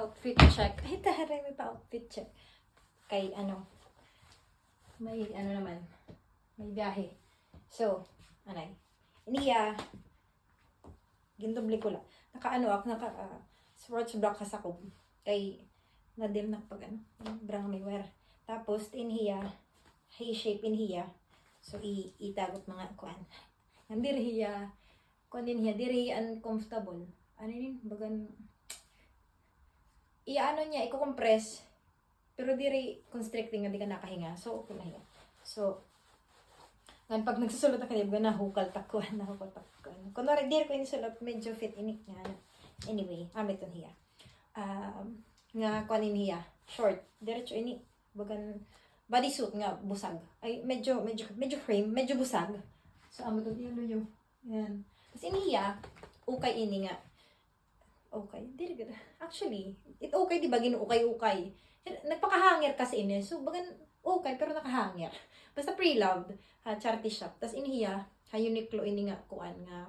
pa-outfit check. Ay, taharay, may pa-outfit check. Kay may naman, may biyahe. So, anay. Iniya, gindoble ko lang. Sports block kas ako. Kay, nadim na pag brang may wear. Tapos, inhiya, hay shape inhiya. So, itagot mga kuan. Ang diriya, kuan din hiya, diri uncomfortable. Ano yun, bagan, niya, i-compress, pero diri constricting nga di ka nakahinga. So, okay na hiya. So, pag nagsusulot na kanina, nahukal takuan. Kunwari, diri ko yung sulot, medyo fit inik nga. Anyway, amit yun hiya. Nga kuan hiya, short, diretso ini, bagan, bodysuit nga busag. Ay medyo frame, medyo busag. So amo to yun. Yan. Kasi iniya, okay ini nga. Okay, dili gud. Actually, it okay di ba ginuukay-ukay. Nagpakahangir kasi ini. So bagan okay pero nakahangir. Basta pre-loved, charity shop. Tas iniya, Uniqlo ini nga kuan nga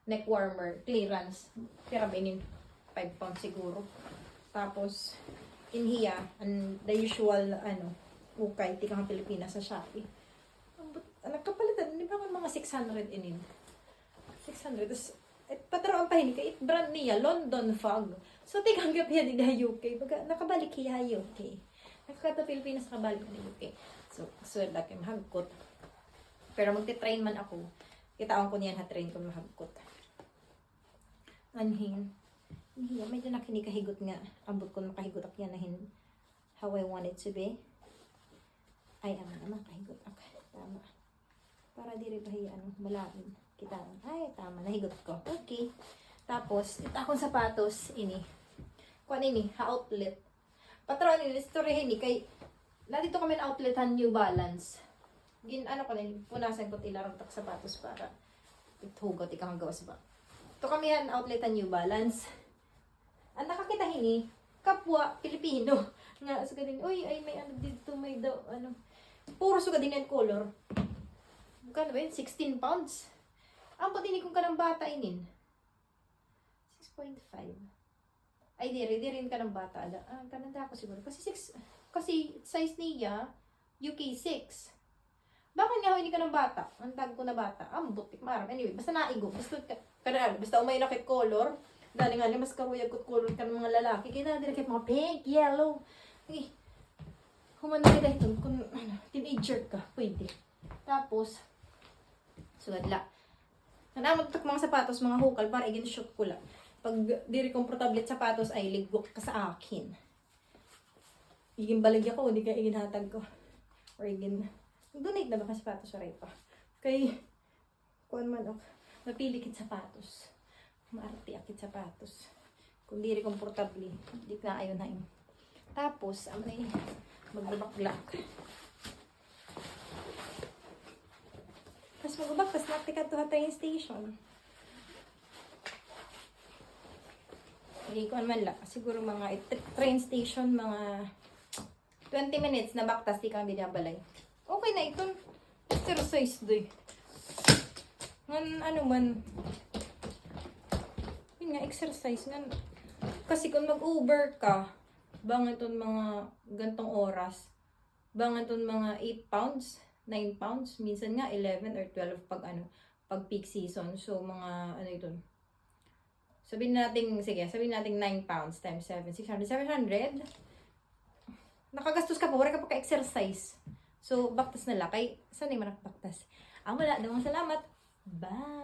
neck warmer, clearance. Pero inin 5 pounds siguro. Tapos iniya, and the usual ukay, tikang Pilipinas sa Shopee. Nagkapalitan, di ba mga 600 inin? 600. Tapos, pataro ang pahinig, brand niya, London Fog. So, tikang gabi yan na UK. Baga, nakabalik hiya UK. Nakakata Pilipinas, nakabalik na UK. So, laki mahagkot. Pero magti-train man ako. Kitaan ko niyan, ha-train ko mahagkot. Anhin. Medyo nakinikahigot nga. Abot ko makahigot ako yan nahin. How I want it to be. Ay, naman, kahigot ako. Tama. Para di rin bahiya, malain. Kita. Ay, tama. Nahigot ko. Okay. Tapos, ito akong sapatos, ini. Kuan ini, outlet. Patron ini, story ini, kay, nandito kami na outletan New Balance. Ko na, punasan ko tilarang tak sapatos para itugot, ikang gawas ba. Ito kami yan, outletan New Balance. Ang nakakita ini, kapwa Pilipino. Nga, suga din, uy, ay may dito, may daw, puro suga din yan color. Bukan ba yun? 16 pounds. Ang patini kong ka ng bata inin. 6.5. Ay, di rin ka ng bata. Kananda ako siguro. Kasi size niya, UK 6. Bakit nga hindi ka ng bata? Ang tag ko na bata. Butik marang. Anyway, basta naigo. Basta umay na kit color. Dali nga, mas karuyag kot color ka ng mga lalaki. Kaya na kit mga pink, yellow. Okay. Humanda nila ito. Kung teenager ka, pwede. Tapos, sugadla. Nanamagtak mga sapatos, mga hukal, para shoot ko lang. Pag diri komportable sapatos, ay ligwak ka sa akin. Iging baligya ko, hindi ka iginhatag ko. Or donate na ba ka sapatos, oray pa. Kay, kuan man ako, napili kit sapatos. Maarti akit sapatos. Kung diri komportable, hindi ka ayaw na yun. Tapos, magbabak-black. Tapos magbabak, tapos naktika to ha train station. Hindi ko man lang. Siguro mga train station, mga 20 minutes na baktas, di kang binabalay. Okay na ito. Exercise doy. Yun nga, exercise nga. Kasi kung mag-Uber ka, bangaton mga gantong oras, bangaton mga 8 pounds, 9 pounds, minsan nga 11 or 12 pag peak season. So, mga, sabihin natin 9 pounds times 7, 600, 700. Nakagastos ka pa, wala ka pa ka-exercise. So, baktas na lang. Kay, saan yung manakbaktas? Wala. Damang salamat. Bye!